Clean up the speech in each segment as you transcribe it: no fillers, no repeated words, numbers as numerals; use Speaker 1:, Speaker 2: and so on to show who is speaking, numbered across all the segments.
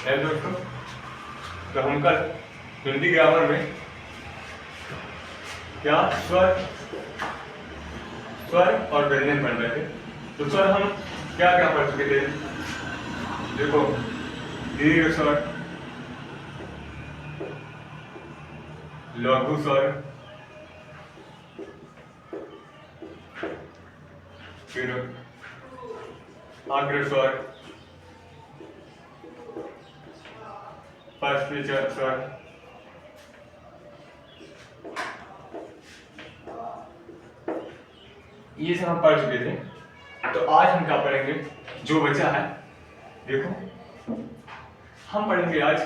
Speaker 1: है दोस्तों। तो हम कल हिंदी ग्रामर में क्या स्वर और व्यंजन पढ़ रहे थे। तो स्वर हम क्या क्या पढ़ चुके थे? देखो, दीर्घ स्वर, लघु स्वर, फिर अग्र स्वर, पश्च स्वर, ये सब हम पढ़ चुके थे। तो आज हम क्या पढ़ेंगे? जो बचा है, देखो, हम पढ़ेंगे आज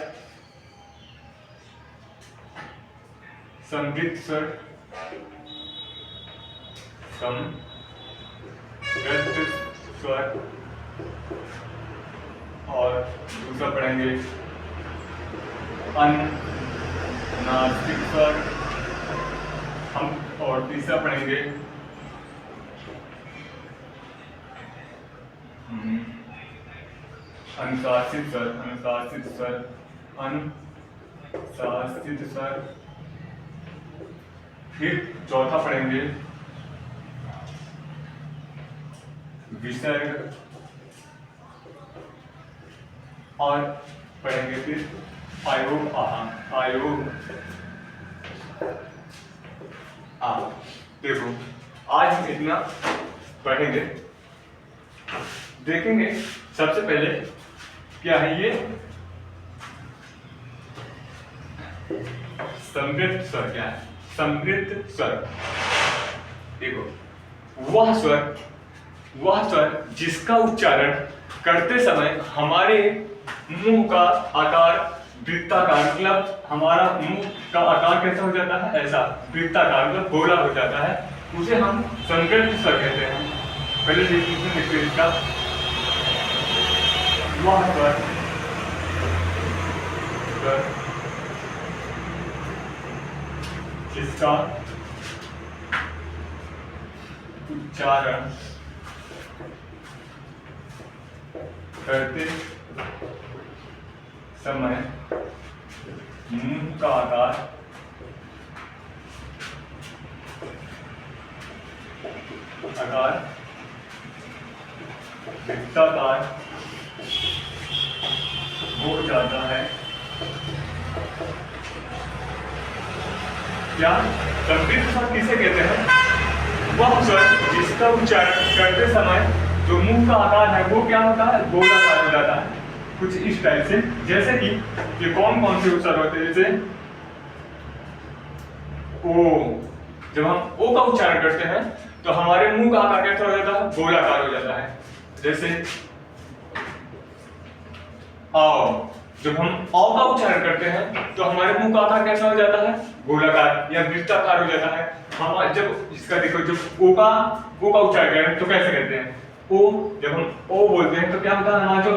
Speaker 1: समृद्ध स्वर, समृद्ध स्वर, और दूसरा पढ़ेंगे अनुनासिक स्वर हम, और तीसरा पढ़ेंगे अनुशासित स्वर, अनुशासित स्वर, अनुशासित स्वर। फिर चौथा पढ़ेंगे विसर्ग, और पढ़ेंगे फिर आयोग आयोग देखो, आज हम इतना पढ़ेंगे। देखेंगे सबसे पहले क्या है ये समृद्ध स्वर। क्या है समृद्ध स्वर? देखो, वह स्वर जिसका उच्चारण करते समय हमारे मुंह का आकार वृत्ताकार, मतलब हमारा मुंह का आकार कैसा हो जाता है? ऐसा वृत्ताकार, मतलब गोला हो जाता है, उसे हम समृद्ध स्वर कहते हैं। पहले देखिए इसका, वह स्वर जिसका उच्चारण करते समय मुंह का आकार वृत्ताकार हो जाता है। क्या समृद्ध स्वर किसे कहते हैं? वह स्वर जिसका उच्चारण करते समय जो मुंह का आकार है वो क्या होता है? गोलाकार हो जाता है, कुछ इस टाइप से। जैसे कि ये कौन से स्वर होते हैं? जैसे ओ, जब हम ओ का उच्चारण करते हैं तो हमारे मुंह का आकार कैसा हो जाता है? गोलाकार हो जाता है। जैसे आओ, जब हम औ का उच्चारण करते हैं तो हमारे मुंह का आकार कैसा हो जाता है? गोलाकार या वृत्ताकार हो जाता है। हम जब इसका देखो, जब ओ का उच्चारण करें तो कैसे करते हैं? ओ, जब हम ओ बोलते हैं तो क्या होता है? हमारा जो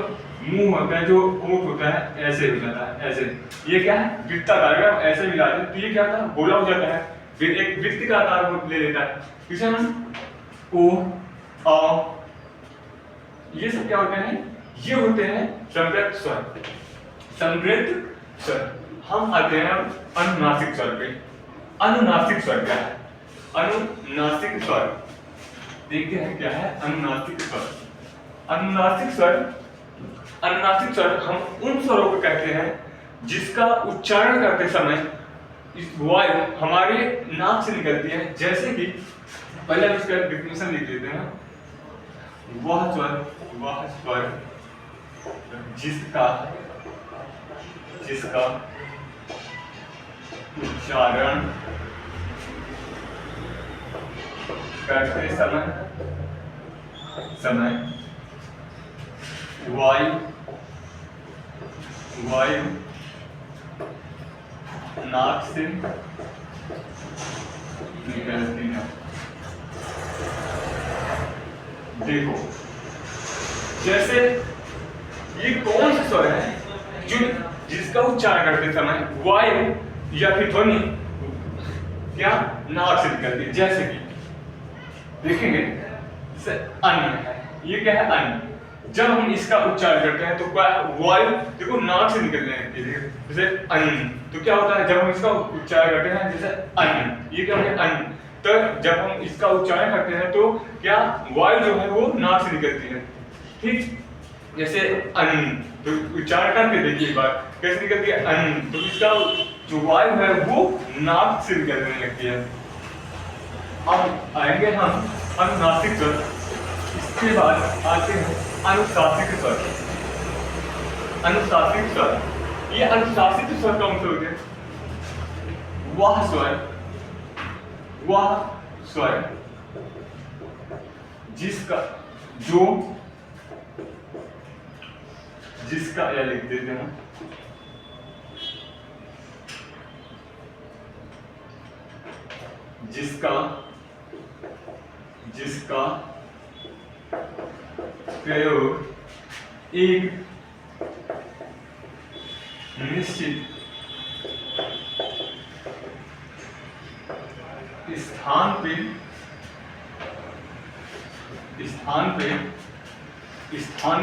Speaker 1: मुंह होता है, जो ओठ होता है, ऐसे हो जाता है, ऐसे। ये क्या है? वृत्ताकार। अगर ऐसे मिला दें तो ये क्या होता है? गोला हो जाता है, फिर एक वृत्त का आकार ले लेता है। इसे हम ओ, आ, ये सब क्या होते हैं? ये होते हैं समृद्ध स्वर। समृद्ध स्वर। हम आते हैं अनुनासिक स्वर पे। अनुनासिक स्वर क्या है? अनुनासिक स्वर देखते हैं क्या है अनुनासिक स्वर। अनुनासिक स्वर हम उन स्वरों को कहते हैं जिसका उच्चारण करते समय इस वायु हमारे नाक से निकलती है। जैसे कि पहले हम इसका डेफिनेशन लिख लेते हैं। वह स्वर जिसका उच्चारण करते समय वायु नाक से निकलती है। देखो, जैसे ये कौन से स्वर है जो जिसका उच्चारण करते समय वायु या फिर ध्वनि क्या नाक से निकलती है? जैसे कि देखेंगे अन्न है, ये क्या है? अन्न। जब हम इसका उच्चारण करते हैं तो क्या वायु देखो नाक से निकलने लगती है, जैसे अन्न। तो क्या होता है जब हम इसका उच्चारण करते हैं, जैसे अन्न, ये क्या है अन्न, तो जब हम इसका उच्चारण करते हैं तो क्या वायु जो है वो नाक से निकलती है, ठीक। जैसे अन्न, तो उच्चारण करके देखिए एक बार कैसे निकलती है अन्न, तो इसका जो वायु है वो नाक से निकलने लगती है। अब आएंगे हम अनुनासिक स्वर, इसके बाद आते हैं अनुशासित स्वर। अनुशासित स्वर, ये अनुशासित स्वर कौन से होते हैं? वह स्वर जिसका या लिख देते हैं जिसका प्रयोग एक निश्चित स्थान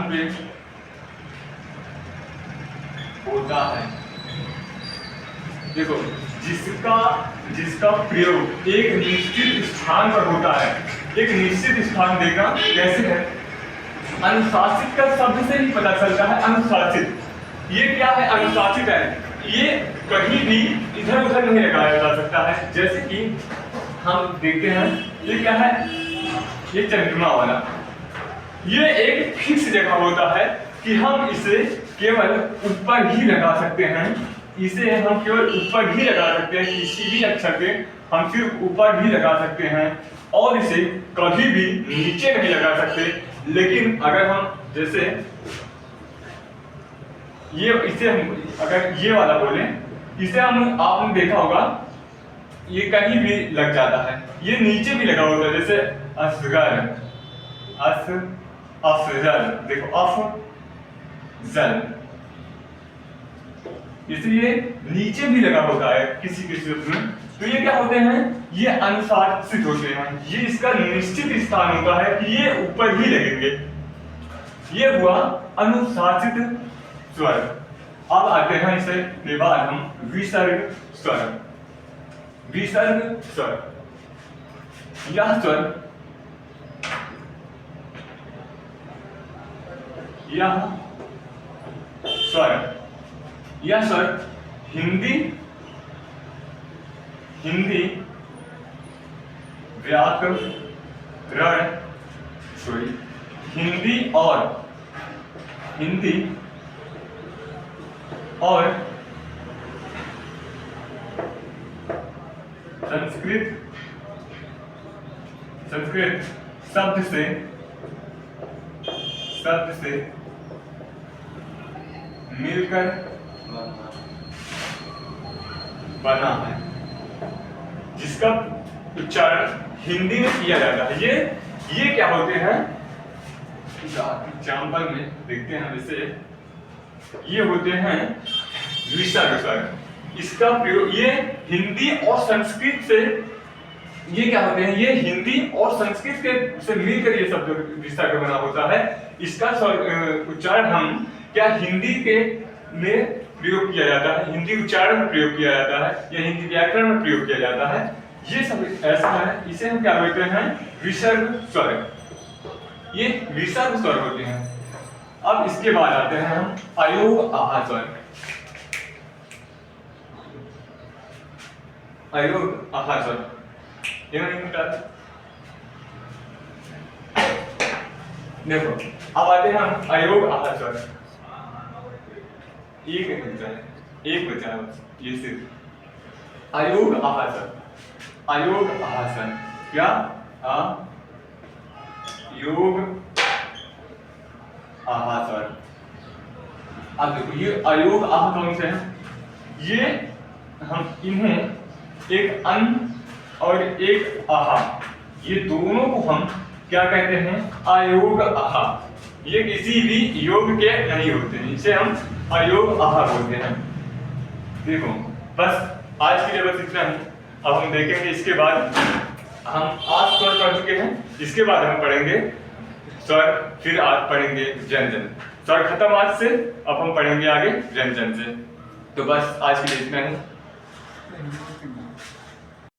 Speaker 1: पे होता है। देखो जिसका प्रयोग एक निश्चित स्थान पर होता है, एक निश्चित स्थान देगा कैसे है? अनुशासित का शब्द से ही पता चलता है। अनुशासित, ये क्या है? अनुशासित है, ये कहीं भी इधर उधर नहीं लगाया जा सकता है। जैसे कि हम देखते हैं, ये क्या है? ये चंद्रमा वाला, ये एक फिक्स जगह होता है कि हम इसे केवल ऊपर ही लगा सकते हैं। इसे हम केवल ऊपर ही लगा सकते हैं, किसी भी अक्षर पे हम सिर्फ ऊपर ही लगा सकते हैं और इसे कभी भी नीचे नहीं लगा सकते। लेकिन अगर हम जैसे इसे हम अगर ये वाला बोले, इसे हम आपने देखा होगा ये कहीं भी लग जाता है, ये नीचे भी लगा होता है। जैसे असगर, अफजल, देखो अफजल, इसलिए नीचे भी लगा होता है किसी शब्द में। तो ये क्या होते हैं? ये अनुशासित होते हैं। ये इसका निश्चित स्थान होता है कि ये ऊपर ही लगेंगे। ये हुआ अनुशासित स्वर। अब आते हैं इसे के बाद हम विसर्ग स्वर। विसर्ग स्वर, यह स्वर हिंदी व्याकरण, हिंदी और संस्कृत शब्द से मिलकर बना है, जिसका उच्चारण हिंदी में किया जाता है। ये क्या होते हैं? एग्जाम्पल में देखते हैं। जैसे ये होते हैं विसर्ग स्वर। इसका प्रयोग ये हिंदी और संस्कृत से, ये क्या होते हैं? ये हिंदी और संस्कृत के से मिलकर ये शब्द विसर्ग बना होता है। इसका उच्चारण हम क्या हिंदी के में प्रयोग किया जाता है, हिंदी उच्चारण में प्रयोग किया जाता है या हिंदी व्याकरण में प्रयोग किया जाता है। ये सब ऐसा है, इसे हम क्या बोलते हैं? विसर्ग स्वर। ये विसर्ग स्वर होते हैं। अब इसके बाद आते हैं हम अयोग आहार स्वर। अयोग आहार स्वर, देखो अब आते हैं हम अयोग आहार स्वर। एक बचा है ये सिर्फ अयोग आहार स्वर। अयोग आहार स्वर क्या? योग आहार स्वर। अब देखो ये अयोग आहार कौन से हैं? ये हम इन्हें एक अन और एक आहा, ये दोनों को हम क्या कहते हैं? अयोग आहा। ये किसी भी योग के नहीं होते हैं, इसे हम अयोग आहा बोलते हैं। देखो बस आज के लिए बस इतना ही। अब हम देखेंगे इसके बाद, हम आज स्वर पढ़ चुके हैं, इसके बाद हम पढ़ेंगे स्वर फिर आज पढ़ेंगे व्यंजन। स्वर खत्म आज से, अब हम पढ़ेंगे आगे व्यंजन से। तो बस आज के लिए इतना ही।